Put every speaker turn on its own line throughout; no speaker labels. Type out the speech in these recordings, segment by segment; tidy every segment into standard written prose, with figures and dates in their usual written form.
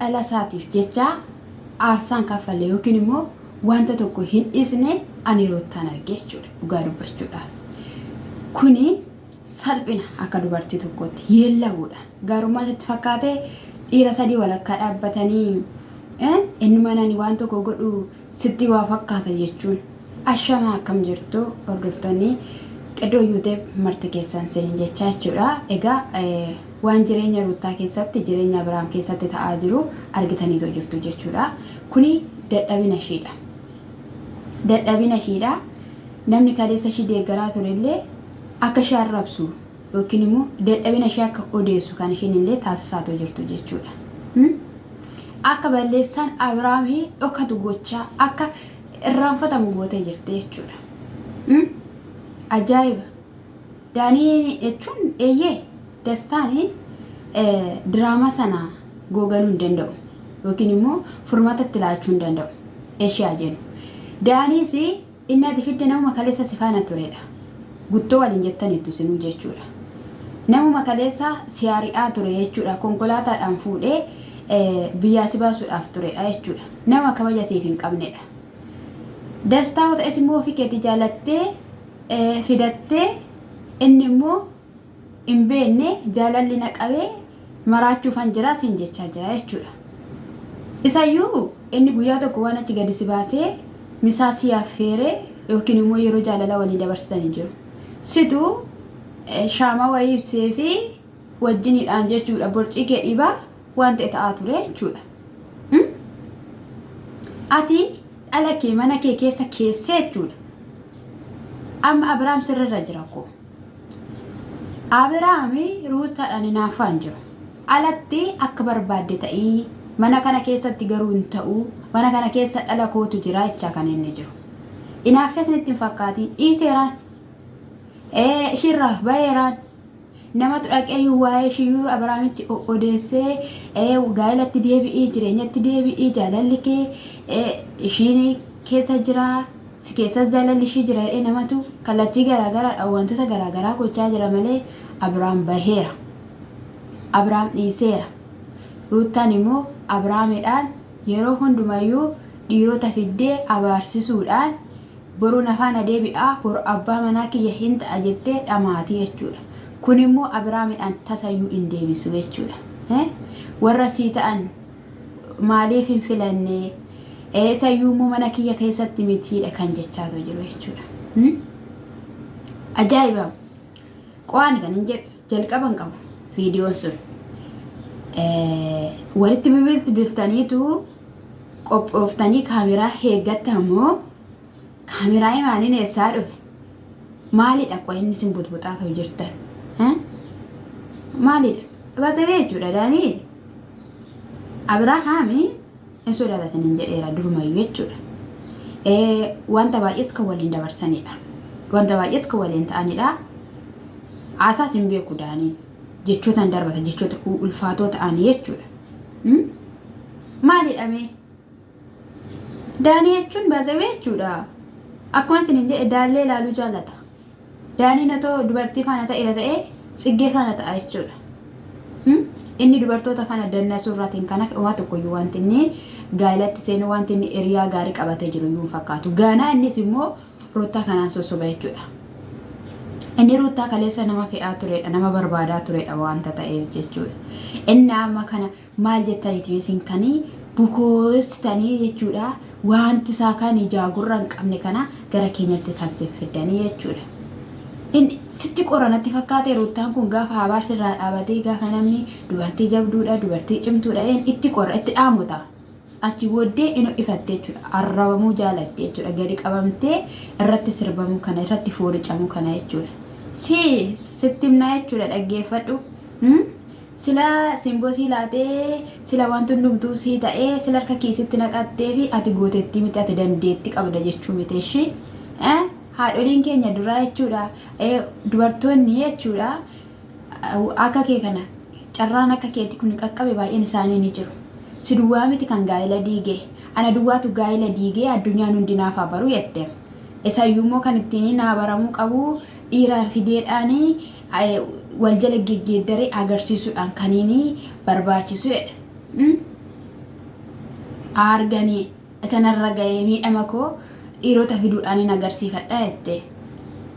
dhala isaatiif jecha aarsaan kaffalee yookiin immoo wanta tokko hin dhisne ani roottaan argee jechuudha dhugaa dubbachuudhaaf. Kuni salphina akka dubartii tokkotti yeellawuudha. Gaarummaa sitti fakkaatee dhiira sadii walakkaa dhaabbatanii inni manani waan tokko godhu sitti waa fakkaata jechuun. Ashama akkam jirtu hordoftanii qeddoo yuuteep marti keessan seenin jechaa jechuudha. Egaa waan jireenya Ruutaa keessatti jireenya Abiraam keessatti ta'aa jiru argitaniitoo jirtu jechuudha. Kuni dadhabina ishiidha. Dadhabina ishiidha. Namni kaleessa ishii deeggaraa turellee akka ishee arrabsu yookiin immoo dadhabina ishee akka odeessu kan ishiin illee taasisaatoo jirtu jechuudha. Akka balleessaan Abiraamii dhokatu gochaa akka irraanfatamu gootee jirti jechuudha. Ajaa'iba! Daanii jechuun eeyyee dastaanii diraamaa sana googaluu hin danda'u yookiin immoo furmaatatti laachuu hin danda'u. Eeshiyaa jennu. Daaniis inni ati fidde namuma kaleessa si faana turedha. Guttoo waliin jettaniittu sinuu jechuudha. Namuma kaleessa siyaari'aa ture jechuudha. Konkolaataadhaan fuudhee biyyaa si baasuudhaaf turedha jechuudha. Nama kabaja siif hin qabnedha. Dastaa yoo ta'es immoo ofii keetii jaalattee fidattee inni immoo hin beekne jaalalli naqabee maraachuufan jira siin jechaa jira jechuudha. Isayyuu inni guyyaa tokko waan achi gadi si baasee misaa si affeeree yookiin immoo yeroo jaalala waliin dabarsitan hin jiru. Situ shaamaa wayii ibsee fi wajjiniidhaan jechuudha borcii kee dhibaa waan ta'e ta'aa ture jechuudha. Ati dhala kee mana kee keessa keessee jechuudha. Amma Abiraam sirrirra jira koo. Abiraami Ruutaadhaan hinaafaan jiru. Alatti akka barbaadde ta'ii mana kana keessatti garuu hin ta'u. Mana kana keessa dhala kootu jira jechaa kan inni jiru. Hinaaffee isinitti hin fakkaatiin dhiiseeraan. Ishirraa baheeraan. Namatu dhaqee waa'ee ishiyyuu Abiraamitti odeessee gaa'elatti deebi'ii jireenyatti deebi'ii jaalalli kee ishiin keessa jira. Si keessas jaalalli ishii jira jedhee namatu kallattii garaagaraa wantoota garaagaraa gochaa jira malee Abiraam baheera. Abiraam dhiiseera. Ruutaan immoo Abiraamidhaan yeroo hundumayyuu dhiirota fiddee abaarsisuudhaan boru nafaana deebi'aa boru abbaa manaa kiyya hin ta'a jettee dhamaatii jechuudha. Kun immoo Abiraamidhaan tasayyuu hin deebisu jechuudha. Warra sii ta'an maaliif hin filanne sayyuu mana kiyya keessatti mitiidha kan jechaatu jiru jechuudha. Ajaa'iba! Qo'aan kan hin jedhu jalqaban qabu viidiyoon sun. Walitti bilbiltaniitu qophooftanii kaameraa eeggatta ammoo kaameraa imaaniin eessaa dhufe? Maalidha qo'a inni isin butbuxaa ta'u jirtan? Maalidha? Batawee jechuudha daanii. Abirahaami in sodaatan hin jedheera durumayyuu jechuudha. Wanta baay'ees kan waliin dabarsanidha. Wanta baay'ees kan waliin ta'anidha. Aasaas hin beeku daaniin. Jechootaan darbata jechoota ulfaatoo ta'anii jechuudha. Maalidha mee? Daanii jechuun baasawee jechuudha. Akkuma isin hin jedhe daallee ilaaluu jaallata. Daaniin otoo dubartii faana ta'eera ta'ee tsiggee faana ta'a jechuudha. Inni dubartoota faana dannasuu irraatiin kanaaf waan tokkoyyuu wanti inni gaa'elatti seenuu wanti inni hiriyaa gaarii qabatee jiru iyyuu fakkaatu. Gaanaa innis immoo Ruutaa kanaan sosoba jechuudha. Inni Ruutaa kaleessa nama fe'aa turedha, nama barbaadaa turedha wanta ta'eef jechuudha. Inni amma kana maal jettaniitu isin kanii bukoostanii jechuudha. Wanti isaa kan ijaa gurra hin qabne kana gara keenyatti kan siffidanii jechuudha. Inni sitti qoranatti fakkaate Ruutaan kun gaafa habaarsi irraa dhaabatee gaafa namni dubartii jabduudha, dubartii cimtuudha itti qorra itti dhaamota. Achi booddee inni ifattee jechuudha. Arrabamuu jaalatte jechuudha. Gadi qabamtee irratti sirbamuu kana irratti fooricamuu kana jechuudha. Sitti himnaa jechuudha dhaggeeffadhu. Sila simboosii laatee sila wanti hundumtuu sii ta'ee sila harka keessitti naqattee fi ati gootetti miti ati dandeetti qabda jechuu miti ishee. Haadholiin keenya duraa jechuudha. Dubartoonni jechuudha. Akka kee kana carraan akka keetti kun qaqqabe baay'een isaanii ni jiru. Si duwwaa miti kan gaa'ela diigee. Ana duwwaatu gaa'ela diigee addunyaan hundi naaf haa baru jette. Isayyuu immoo kan ittiin naa baramuu qabu dhiiraa fideedhaanii wal jala geggeeddaree agarsiisuudhaan kaniini barbaachisu jedha. arganii sanarra ga'ee miidhama koo dhiirota fiduudhaan hin agarsiifadha jette.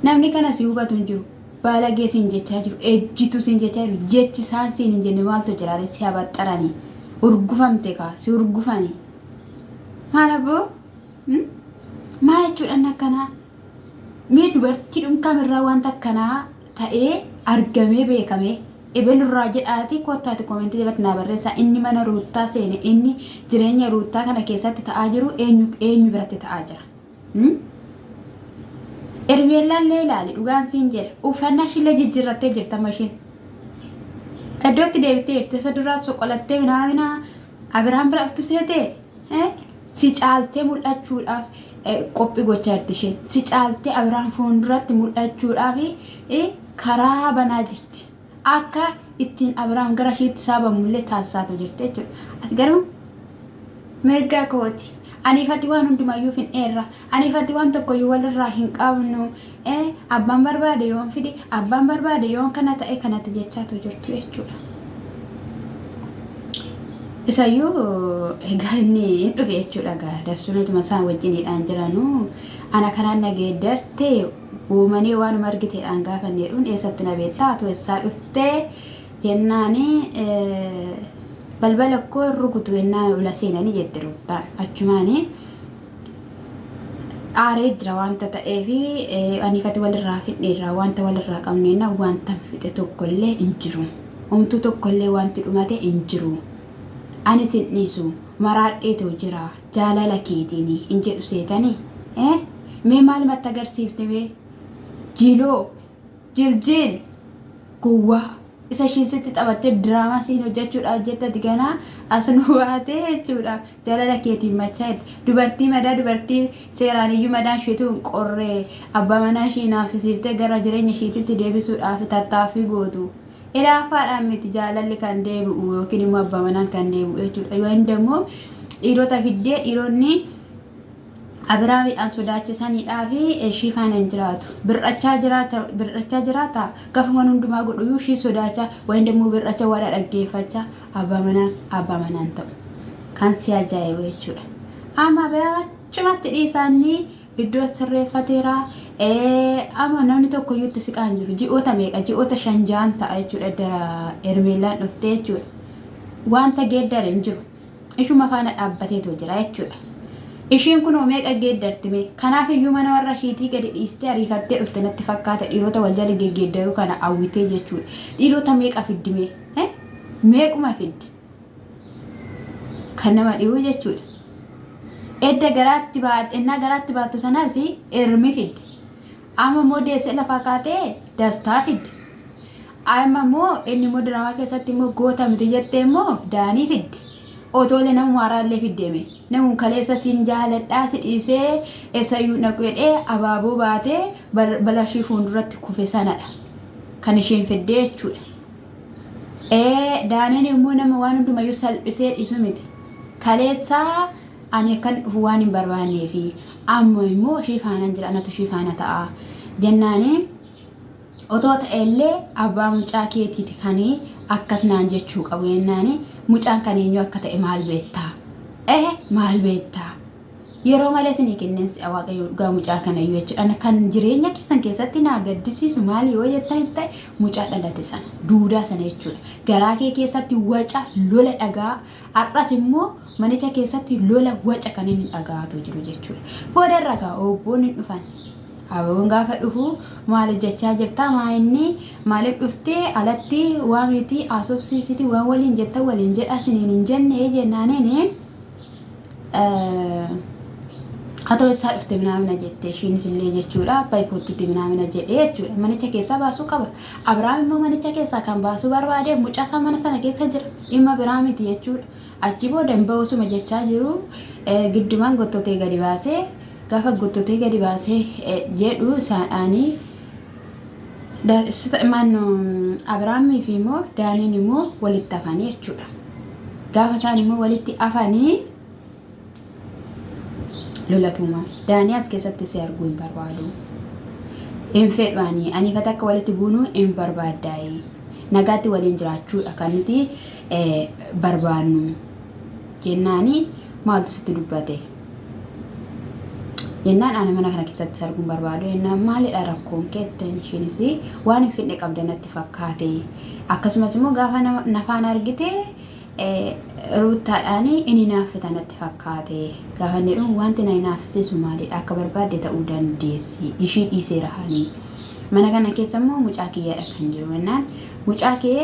Namni kana si hubatu hin jiru. Baalagee siin jechaa jiru. Ejjitu siin jechaa jiru. Jechi isaan siin hin jenne maaltu jiraare si habaxxaranii. Urgufamte kaa si urgufanii. Maal aboo? Maa jechuudhaan akkanaa? Mee dubartii dhunkamirraa wanta akkanaa ta'ee argamee beekamee ebelurraa jedhaati kottaati koomentii jalatti naa barreessaa. Inni mana ruuttaa seene inni jireenya ruuttaa kana keessatti ta'aa jiru eenyu biratti ta'aa jira? Ermeellallee ilaali dhugaan siin jedhe uffannaa ishillee jijjiirrattee jirta mashiin. Iddootti deebitee jirti isa duraa soqolattee minaa Abiraan bira aftu seetee si caaltee mul'achuudhaaf qophii gochaa jirti isheen. Si caaltee Abiraan fuulduratti mul'achuudhaaf karaa banaa jirti. Akka ittiin Abiraan gara isheetti saabamullee taasisaatu jirti jechuudha. Ati garuu mirga kooti. Anifati waan hundumayyuu fin dheerra. Anifati waan tokkoyyuu walirraa hin qabnu. Abbaan barbaade yoon fide abbaan barbaade yoon kana ta'e kanatti jechaatu jirtu jechuudha. Isayyuu egaa inni hin dhufe jechuudha gaa dassuunatuma isaan wajjiniidhaan jiranu. Ana kanaan nageeddartee uumanii waan argiteedhaan gaafanneedhuun eessatti na beektaa atu eessaa dhuftee jennaani balbala koo rukutu ennaa ula seenanii jette ruuttaan achumaanii aaree jira wanta ta'eefi anifati walirraa fidheerraa wanta walirraa qabneenna wanta fixe tokkollee hin jiru. Homtuu tokkollee wanti dhumate hin jiru. Ani sin dhiisu maraadheetu jira jaalala keetiin hin jedhu seetanii mee maal matti agarsiifte mee jiloo jiljil gowwaa isa ishiin sitti taphattee diraamaa siin hojjechuudhaaf jettati ganaa asnu waatee jechuudha. Jaalala keetiin machaa'etti dubartii madaa dubartii seeraaniyyuu madaan isheetu hin qorree abbaa manaa ishii naafisiiftee gara jireenya isheetitti deebisuudhaaf tattaaffii gootu. Ilaafaadhaan miti jaalalli kan deebi'u yookiin immoo abbaa manaan kan deebi'u jechuudha. Yoo inni immoo dhiirota fiddee dhiironni Abiraamidhaan sodaachisaniidhaa fi ishii faana hin jiraatu. Birrachaa jiraata gaafa hundumaa godhuyyuu ishii sodaachaa waan immoo birracha waadha dhaggeeffachaa abbaa manaan ta'u. Kan si ajaa'ibu jechuudha. Amma Abiraam achumatti dhiisaanii iddoo sirreeffateera. Amma namni tokkoyyuu itti siqaan jiru. Ji'oota meeqa? Ji'oota 5 ta'a jechuudha Ermeellaan dhuftee jechuudha. Wanta geeddare hin jiru. Ishuma faana dhaabbateetu jira jechuudha. Ishiin kun meeqa geeddartime kanaaf iyyuu mana warra ishiitii gadi dhiistee ariifattee dhufte natti fakkaata dhiirota wal jala geggeeddaru kana awwitee jechuudha. Dhiirota meeqa fiddime? Meequma fiddi? Kan nama dhibu jechuudha. Edda garaatti baattu sanas ermi fiddi. Amma immoo deessee lafaa kaatee dastaa fiddi. Amma immoo inni immoo diraamaa keessatti immoo goota miti jettee immoo daanii fiddi. Otoolee nama waaraallee fiddeeme namuun kaleessa siin jaaladhaa si dhiisee eessayyuu naqu jedhee abaaboo baatee balashii fuulduratti kufe sanadha kan isheen fiddee jechuudha. Daaniin immoo nama waan hundumayyuu salphisee dhiisu miti. Kaleessaa ani akkan dhufu waan hin barbaanneefi amma immoo ishee faanaan jira anatu ishee faana ta'a jennaanii otoo ta'ellee abbaa mucaa keetiiti kanii akkas naan jechuu qabu jennaanii. Mucaan kan eenyu akka ta'e maal beektaa? Maal beektaa? Yeroo malee isinii kenneensi waaqayyo dhugaa mucaa kanayyuu jechuudha. Kan jireenya keessan keessatti naa gaddisiisu maali yoo jettan ta'e mucaa dhalate sana duudaa sana jechuudha. Garaa kee keessatti waca lola dhagaa har'as immoo manicha keessatti lola waca kan inni dhagaatu jiru jechuudha. Boodarra gaa obboon hin dhufan. Aboon gaafa dhufu maal jechaa jirta maa inni maaliif dhuftee alatti waan miti asoofsiisiti waan waliin jetta waliin jedha siniin hin jenne jennaaneen hatoo isaa dhufte minaamina jettee ishiinis illee jechuudha abbaa kootutti minaamina jedhee jechuudha manicha keessaa baasuu qaba. Abiraam immoo manicha keessaa kan baasuu barbaade mucaa isaa mana sana keessa jira dhimma biraa miti jechuudha. Achi booda ba'uusuma jechaa jiru giddumaan gottotee gadi baasee gaafa gottotee gadi baasee jedhu isaanii Abiraamii fi immoo Daaniin immoo walitti afanii jechuudha. Gaafa isaan immoo walitti afanii lolatuma Daanii as keessatti si arguu hin barbaadu. Hin fedhaanii ani fata akka walitti buunuu hin barbaadaayi. Nagaatti waliin jiraachuudha kan nuti barbaannu jennaanii maaltu sitti dubbate yennaan ana mana kana keessatti arguun barbaadu yennaan maalidha rakkoon keetten ishiinis waan hin fidne qabda natti fakkaate akkasumas immoo gaafa nafaan argite ruuttaadhaan inni naaffita natti fakkaate gaafa inni dhuun wanti na hinaaffisiisu maalidha akka barbaadde ta'uu dandeessi ishii dhiisee rahanii mana kana keessa immoo mucaa kiyyaadha kan jiru yennaan mucaa kee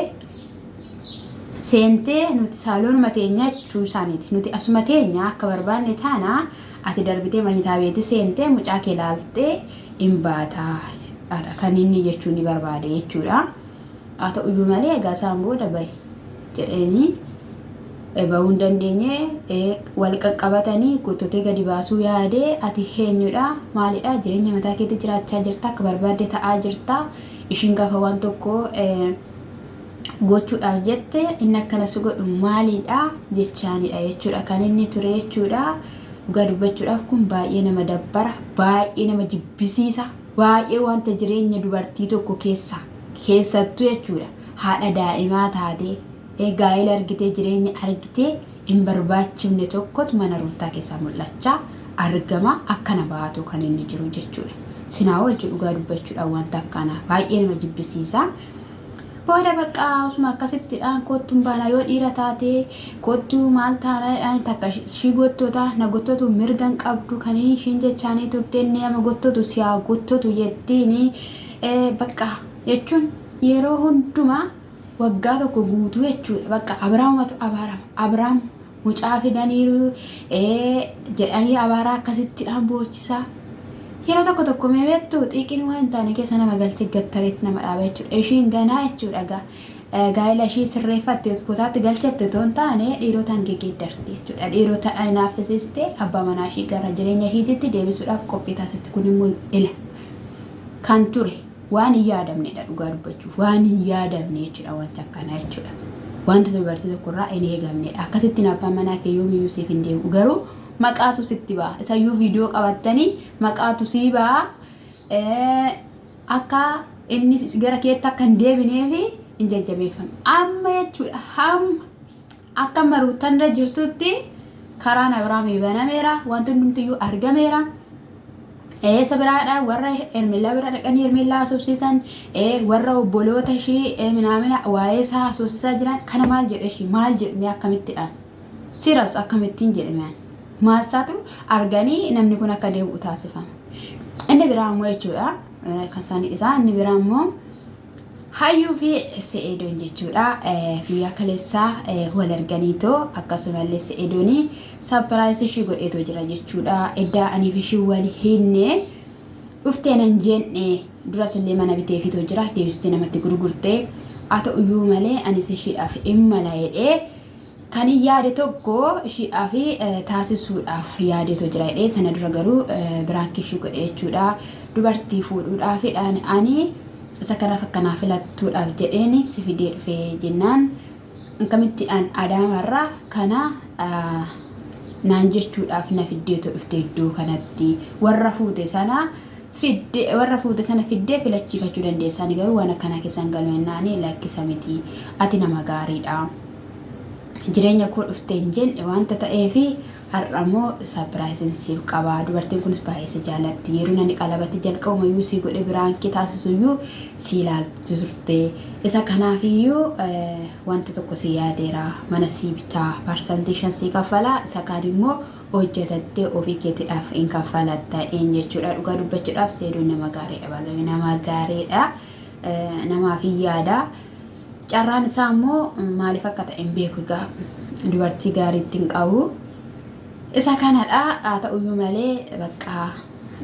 seentee nuti saaloonuma teenya jechuu isaaniiti nuti asuma teenya akka barbaanne taana ati darbitee manyitaa beeti seentee mucaa kee laaltee hin baataa kan inni jechuun ni barbaade jechuudha haa ta'uyyuu malee egaa isaan booda bahe jedhanii bahuu hin dandeenye wal qaqqabatanii guuttotee gadi baasuu yaadee ati eenyudha maalidha jireenya mataa keetti jiraachaa jirta akka barbaadde ta'aa jirta ishiin gaafa waan tokko gochuudhaaf jette inni akkanas godhu maalidha jechaanidha jechuudha kan inni ture jechuudha dhugaa dubbachuudhaaf kun baay'ee nama dabbara baay'ee nama jibbisiisa baay'ee wanta jireenya dubartii tokko keessattuu jechuudha haadha daa'imaa taatee gaa'ela argitee jireenya argitee hin barbaachifne tokkotu mana ruutaa keessaa mul'achaa argama akkana baatu kan inni jiru jechuudha sinaa oolchu dhugaa dubbachuudhaaf wanta akkanaa baay'ee nama jibbisiisa booda bakka osuma akkasittidhaan kottuun baana yoo dhiira taatee kottuu maal taanaadhaan takka ishii gottoota na gottotu mirgan qabdu kan ishiin jechaanii turte inni nama gottotu siyaa gottotu jettiin bakka jechuun yeroo hundumaa waggaa tokko guutuu jechuudha bakka Abrahaamatu Abrahaam mucaa fidaniiru jedhanii abaaraa akkasittidhaan boochisaa yeroo tokko mee beektu xiiqiin waan taane keessa nama galchee gattareetti nama dhaaba jechuudha ishiin ganaa jechuudha gaa'ela ishii sirreeffatte kutaatti galchatte toon taane dhiirotaan geggeeddarti jechuudha dhiirotaan naaffisiiste abbaa manaa ishii gara jireenya ishiititti deebisuudhaaf qophii taasifte kun immoo ila kan ture waan hin yaadamnedha dhugaa dubbachuuf waan hin yaadamne jechuudha wanta akkanaa jechuudha wanta dubartii tokkorraa hin eegamnedha akkasittiin abbaan manaa kee yoomiyyuu siif hin deemu garuu maqaatu sitti ba'a isayyuu viidiyoo qabattanii maqaatu sii ba'a akka inni gara keetti akka hin deebineefi hin jajjabeeffamu amma jechuudha hamma akka maruutanirra jirtutti karaan Abrahaamii banameera wanti hundumtiyyuu argameera isa biraadhaan warra Hermillaa bira dhaqanii Hermillaa haasofsiisan warra obboloota ishii minaamina waa'ee isaa haasofsiisaa jiran kana maal jedhe ishii maal jedhame akkamittidhaan siras akkamittiin jedhame maalsaatu arganii namni kun akka deebi'u taasifama inni biraa immoo jechuudha kan isaanii isaa inni biraa immoo hayyuu fi se'eedoon jechuudha guyyaa kaleessaa wal arganiitoo akkasumallee se'eedoonii sapiraayisii ishii godheetoo jira jechuudha eddaa aniif ishii wal hinne dhuftee nan jenne duras illee mana biteefitoo jira deebistee namatti gurgurtee haa ta'uyyuu malee anis ishiidhaaf imala jedhee kan yaade tokko ishiidhaaf taasisuudhaaf yaadeetoo jira jedhee sana dura garuu biraankii ishii godhe jechuudha dubartii fuudhuudhaafidhaan ani isa kanaaf akkanaa filattuudhaaf jedheeni si fidee dhufee jennaan akkamittiidhaan Adaamarraa kana naan jechuudhaaf na fiddeetoo dhufte iddoo kanatti warra fuute sana fiddee filachiifachuu dandeessani garuu waan akkanaa keessan galmennaanii lakkisa miti ati nama gaariidha jireenya koo dhufteen jenne wanta ta'eefi har'ammoo sapiraayisiinsiif qaba dubartiin kunis baay'ee si jaalatti yeroo nani qalabatti jalqabumayyuu si godhe biraankii taasisuyyuu si ilaalti turte isa kanaafiyyuu wanti tokko si yaadeera mana si bitaa parsantii 5 si kaffalaa isa kaan immoo hojjetattee ofii keetiidhaaf hin kaffalatta jechuudha dhugaa dubbachuudhaaf seedoon nama gaariidha baay'ee nama gaariidha namaaf yaada carraan isaa immoo maaliif akka ta'e hin beeku egaa dubartii gaariitti hin qabu isa kanadha haa ta'uyyuu malee bakka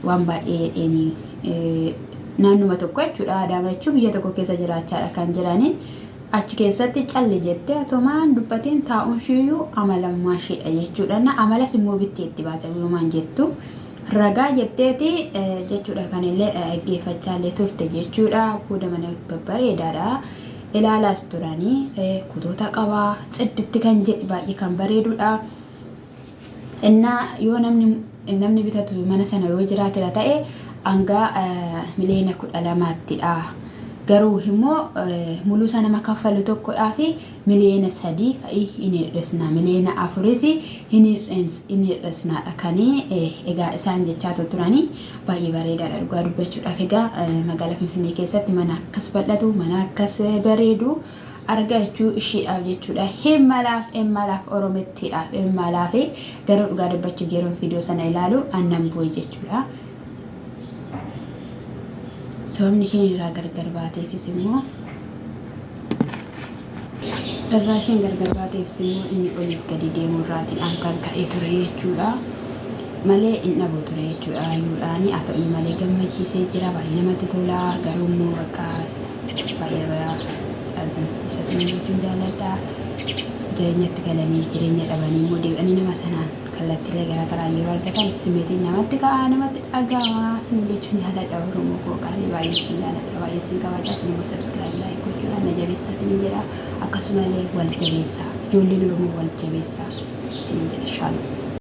waan baay'ee naannuma tokko jechuudha Adaama jechuun biyya tokko keessa jiraachaadha kan jirani achi keessatti calli jettee atomaan dubbatiin taa'uun shiyyuu amalammaa isheedha jechuudha na amalas immoo bitteetti baasa yoomaan jettu ragaa jetteeti jechuudha kanillee dhaggeeffachaallee turte jechuudha booda mana babbareedaadha ilaalaas turanii kutoota qabaa cidditti kan jedhi baay'ee kan bareedudha innaa yoo namni bitatu mana sana yoo jiraatera ta'e hanga miliyoona 12ttidha garuu immoo muluu sana makaffalu tokkodhaaf miliyoona 3 fa'i inni hir'isna miliyoona 4 inni hir'isnaadha kanii egaa isaan jechaa turanii baay'ee bareedaadha dhugaa dubbachuudhaaf egaa magaalaa Finfinnee keessatti mana akkas bal'atu mana akkas bareedu argachuu ishiidhaaf jechuudha himalaaf oromittiidhaaf himalaaf garuu dhugaa dubbachuuf yeroo viidiyoo sana ilaalu annan bu'e jechuudha. sababni isheen irraa gargar baateefis immoo inni oliif gadi deemu irraatiin kan ka'ee ture jechuudha malee inni dhabu ture jechuudha ayyuudhaani haa ta'u malee gammachiisee jira baay'ee namatti tola garuu immoo bakka baay'ee isa sin jechuun jaalladha jireenyatti galanii jireenya dhabanii immoo deebi'anii nama sanaan kallattiilee garaagaraa yeroo argatan simeetiin namatti ka'aa namatti dhaga'ama sin jechuun jaalladha oromoo koo qaalii baay'ee sin jaalladha baay'ee sin kabajaa sin immoo sabskiraayib laayik gochuudhaan na jabeessaa sin jedha akkasumallee wal jabeessaa ijoolleen oromoo wal jabeessaa sin jedha shaaluu.